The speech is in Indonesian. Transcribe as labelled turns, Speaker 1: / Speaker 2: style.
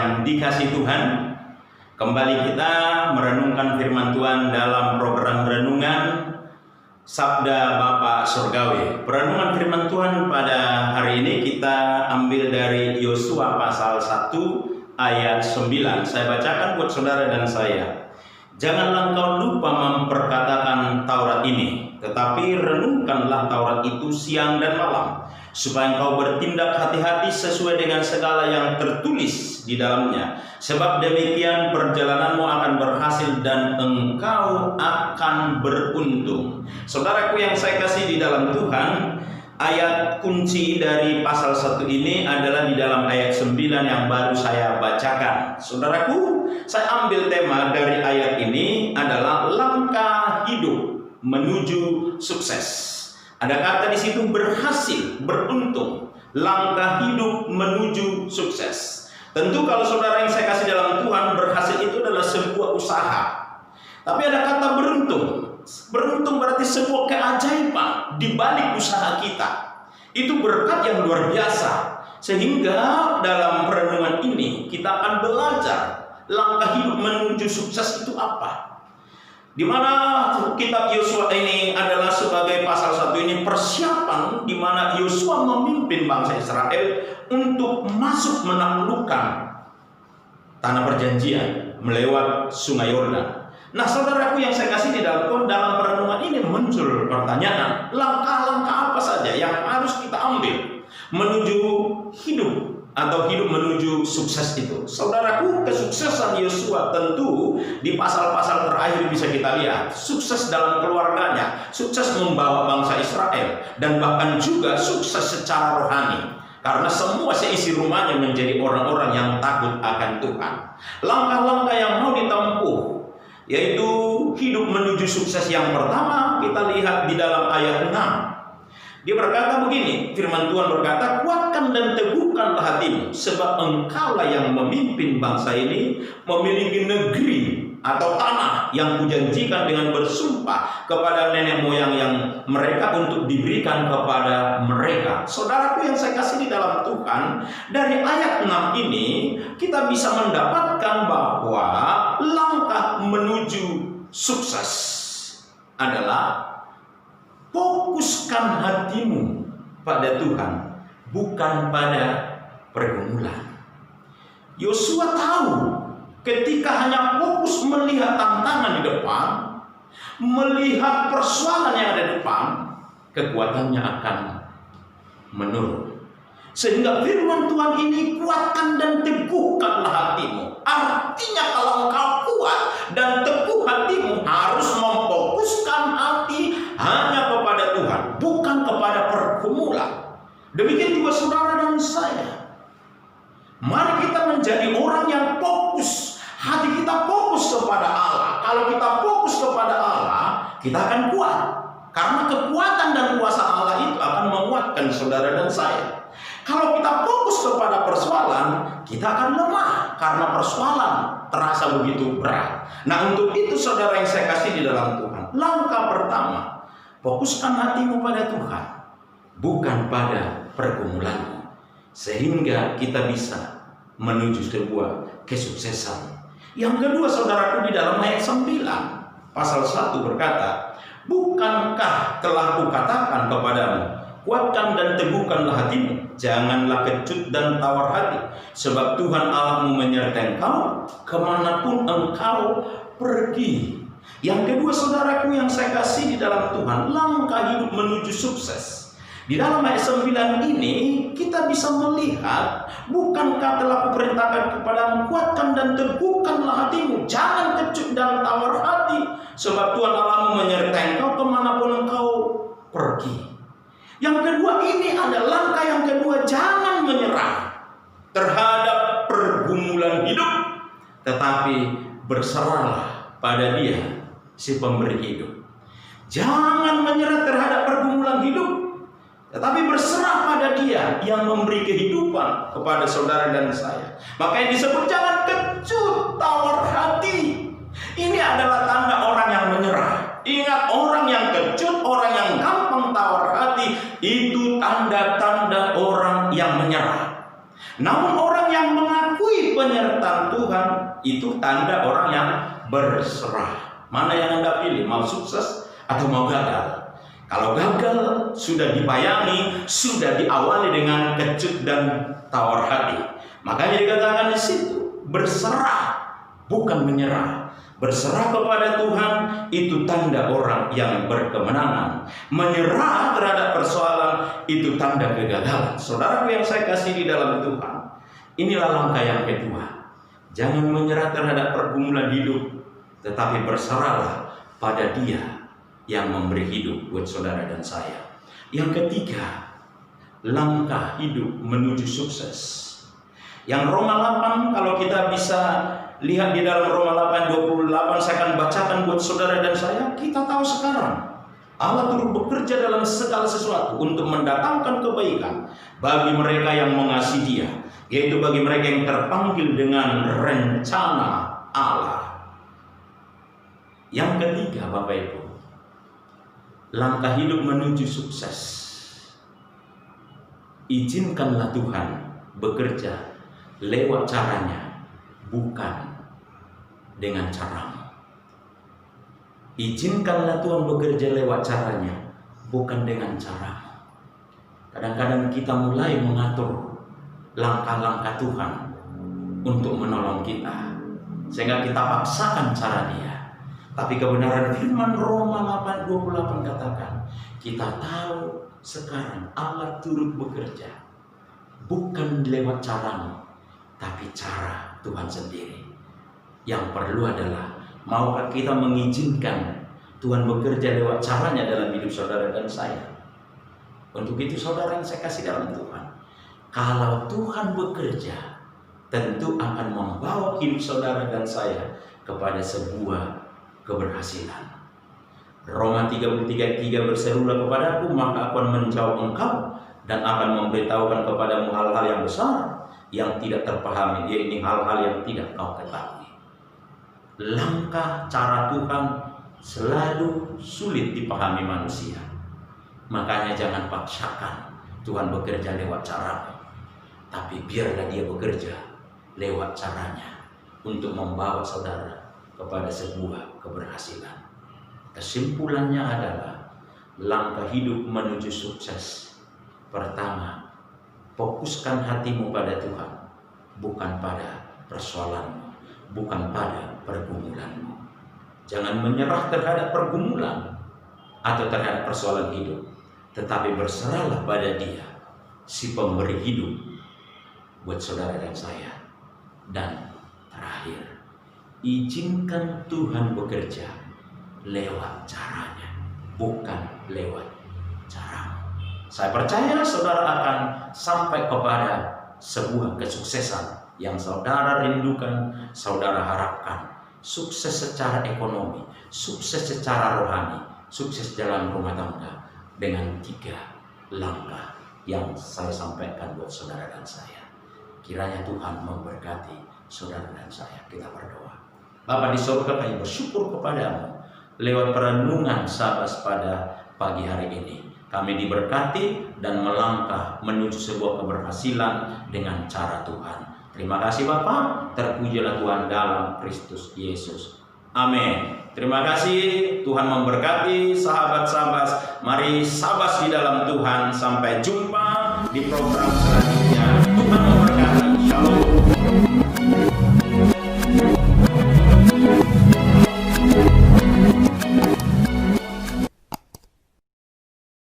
Speaker 1: yang dikasihi Tuhan, kembali kita merenungkan firman Tuhan dalam program renungan Sabda Bapa Surgawi. Perenungan firman Tuhan pada hari ini kita ambil dari Yosua pasal 1 ayat 9. Saya bacakan buat saudara dan saya. Janganlah engkau lupa memperkatakan Taurat ini, tetapi renungkanlah Taurat itu siang dan malam, supaya engkau bertindak hati-hati sesuai dengan segala yang tertulis di dalamnya. Sebab demikian perjalananmu akan berhasil dan engkau akan beruntung. Saudaraku yang saya kasih di dalam Tuhan, ayat kunci dari pasal 1 ini adalah di dalam ayat 9 yang baru saya bacakan. Saudaraku, saya ambil tema dari ayat ini adalah langkah hidup menuju sukses. Ada kata di situ berhasil, beruntung, langkah hidup menuju sukses. Tentu kalau saudara yang saya kasih dalam Tuhan, berhasil itu adalah sebuah usaha. Tapi ada kata beruntung. Beruntung berarti sebuah keajaiban di balik usaha kita. Itu berkat yang luar biasa. Sehingga dalam perenungan ini kita akan belajar langkah hidup menuju sukses itu apa. Di mana kitab Yosua ini adalah sebagai pasal 1 ini persiapan di mana Yosua memimpin bangsa Israel untuk masuk menaklukkan tanah perjanjian melewat Sungai Yordan. Nah, saudaraku yang saya kasih di dalam perenungan ini muncul pertanyaan, langkah-langkah apa saja yang harus kita ambil menuju hidup atau hidup menuju sukses itu. Saudaraku, kesuksesan Yosua tentu di pasal-pasal terakhir bisa kita lihat. Sukses dalam keluarganya, sukses membawa bangsa Israel, dan bahkan juga sukses secara rohani. Karena semua seisi rumahnya menjadi orang-orang yang takut akan Tuhan. Langkah-langkah yang mau ditempuh, yaitu hidup menuju sukses yang pertama, kita lihat di dalam ayat 6. Dia berkata begini, firman Tuhan berkata, kuatkan dan teguhkanlah hatimu, sebab engkaulah yang memimpin bangsa ini memiliki negeri atau tanah yang kujanjikan dengan bersumpah kepada nenek moyang yang mereka untuk diberikan kepada mereka. Saudaraku yang saya kasih di dalam Tuhan, dari ayat 6 ini kita bisa mendapatkan bahwa langkah menuju sukses adalah fokuskan hatimu pada Tuhan, bukan pada pergumulan. Yosua tahu ketika hanya fokus melihat tantangan di depan, melihat persoalan yang ada di depan, kekuatannya akan menurun. Sehingga firman Tuhan ini, kuatkan dan teguhkanlah hatimu. Artinya kalau engkau kuat dan teguh hatimu, harus memfokuskan hati hanya kepada Tuhan, bukan kepada pergumulan. Demikian juga saudara dan saya. Mari kita menjadi orang yang fokus. Hati kita fokus kepada Allah. Kalau kita fokus kepada Allah, kita akan kuat. Karena kekuatan dan kuasa Allah itu akan menguatkan saudara dan saya. Kalau kita fokus kepada persoalan, kita akan lemah. Karena persoalan terasa begitu berat. Nah, untuk itu saudara yang saya kasih di dalam Tuhan, langkah pertama, fokuskan hatimu pada Tuhan, bukan pada pergumulanmu, sehingga kita bisa menuju sebuah kesuksesan. Yang kedua, saudaraku, di dalam ayat 9 pasal 1 berkata, bukankah telah kukatakan kepadamu, kuatkan dan teguhkanlah hatimu, janganlah kecut dan tawar hati, sebab Tuhan Allahmu menyertai engkau kemanapun engkau pergi. Yang kedua, saudaraku yang saya kasih di dalam Tuhan, langkah hidup menuju sukses. Di dalam ayat 9 ini kita bisa melihat, bukankah telah kuperintahkan kepadamu, kuatkan dan teguhkanlah hatimu, jangan kecut dan tawar hati, sebab Tuhan Allahmu menyertai engkau kemanapun engkau pergi. Yang kedua, ini ada langkah yang kedua, jangan menyerah terhadap pergumulan hidup, tetapi berserahlah pada Dia, si pemberi hidup. Jangan menyerah terhadap pergumulan hidup, tetapi berserah pada Dia yang memberi kehidupan kepada saudara dan saya. Makanya disebut jangan kecut tawar hati. Ini adalah tanda orang yang menyerah. Ingat, orang yang kecut, orang yang gampang tawar hati, itu tanda-tanda orang yang menyerah. Namun orang yang mengakui Tuhan itu tanda orang yang berserah. Mana yang Anda pilih, mau sukses atau mau gagal? Kalau gagal sudah dibayangi, sudah diawali dengan kecut dan tawar hati. Makanya dikatakan di situ, berserah bukan menyerah. Berserah kepada Tuhan itu tanda orang yang berkemenangan. Menyerah terhadap persoalan itu tanda kegagalan. Saudara yang saya kasih di dalam Tuhan, inilah langkah yang kedua. Jangan menyerah terhadap pergumulan hidup, tetapi berserahlah pada Dia yang memberi hidup buat saudara dan saya. Yang ketiga, langkah hidup menuju sukses. Yang Roma 8, kalau kita bisa lihat di dalam Roma 8:28, saya akan bacakan buat saudara dan saya. Kita tahu sekarang Allah turut bekerja dalam segala sesuatu untuk mendatangkan kebaikan bagi mereka yang mengasihi Dia, yaitu bagi mereka yang terpanggil dengan rencana Allah. Yang ketiga, Bapak Ibu, langkah hidup menuju sukses. Izinkanlah Tuhan bekerja lewat caranya, bukan dengan caramu. Izinkanlah Tuhan bekerja lewat caranya, bukan dengan caramu. Kadang-kadang kita mulai mengatur langkah-langkah Tuhan untuk menolong kita, sehingga kita paksakan cara Dia. Tapi kebenaran firman Roma 8:28 katakan, kita tahu sekarang Allah turut bekerja bukan lewat caramu, tapi cara Tuhan sendiri. Yang perlu adalah, maukah kita mengizinkan Tuhan bekerja lewat caranya dalam hidup saudara dan saya? Untuk itu saudara yang saya kasih dalam Tuhan, kalau Tuhan bekerja, tentu akan membawa hidup saudara dan saya kepada sebuah keberhasilan. Roma 3:3 berserulah kepadaku, maka aku akan menjawab engkau dan akan memberitahukan kepadamu hal-hal yang besar yang tidak terpahami, yaitu hal-hal yang tidak kau ketahui. Langkah cara Tuhan selalu sulit dipahami manusia. Makanya jangan paksakan Tuhan bekerja lewat caramu, tapi biarlah Dia bekerja lewat caranya untuk membawa saudara kepada sebuah keberhasilan. Kesimpulannya adalah langkah hidup menuju sukses. Pertama, fokuskan hatimu pada Tuhan, bukan pada persoalanmu, bukan pada pergumulanmu. Jangan menyerah terhadap pergumulan atau terhadap persoalan hidup, tetapi berserahlah pada Dia, si pemberi hidup buat saudara dan saya. Dan terakhir, izinkan Tuhan bekerja lewat caranya, bukan lewat caramu. Saya percaya saudara akan sampai kepada sebuah kesuksesan yang saudara rindukan, saudara harapkan. Sukses secara ekonomi, sukses secara rohani, sukses dalam rumah tangga, dengan 3 langkah yang saya sampaikan buat saudara dan saya. Kiranya Tuhan memberkati saudara dan saya. Kita berdoa. Bapa di surga, kami bersyukur kepadamu lewat perenungan Sabas pada pagi hari ini. Kami diberkati dan melangkah menuju sebuah keberhasilan dengan cara Tuhan. Terima kasih Bapa, terpujilah Tuhan dalam Kristus Yesus. Amin. Terima kasih, Tuhan memberkati sahabat Sabas. Mari Sabas di dalam Tuhan. Sampai jumpa di program selanjutnya. Tuhan memberkati. Shalom.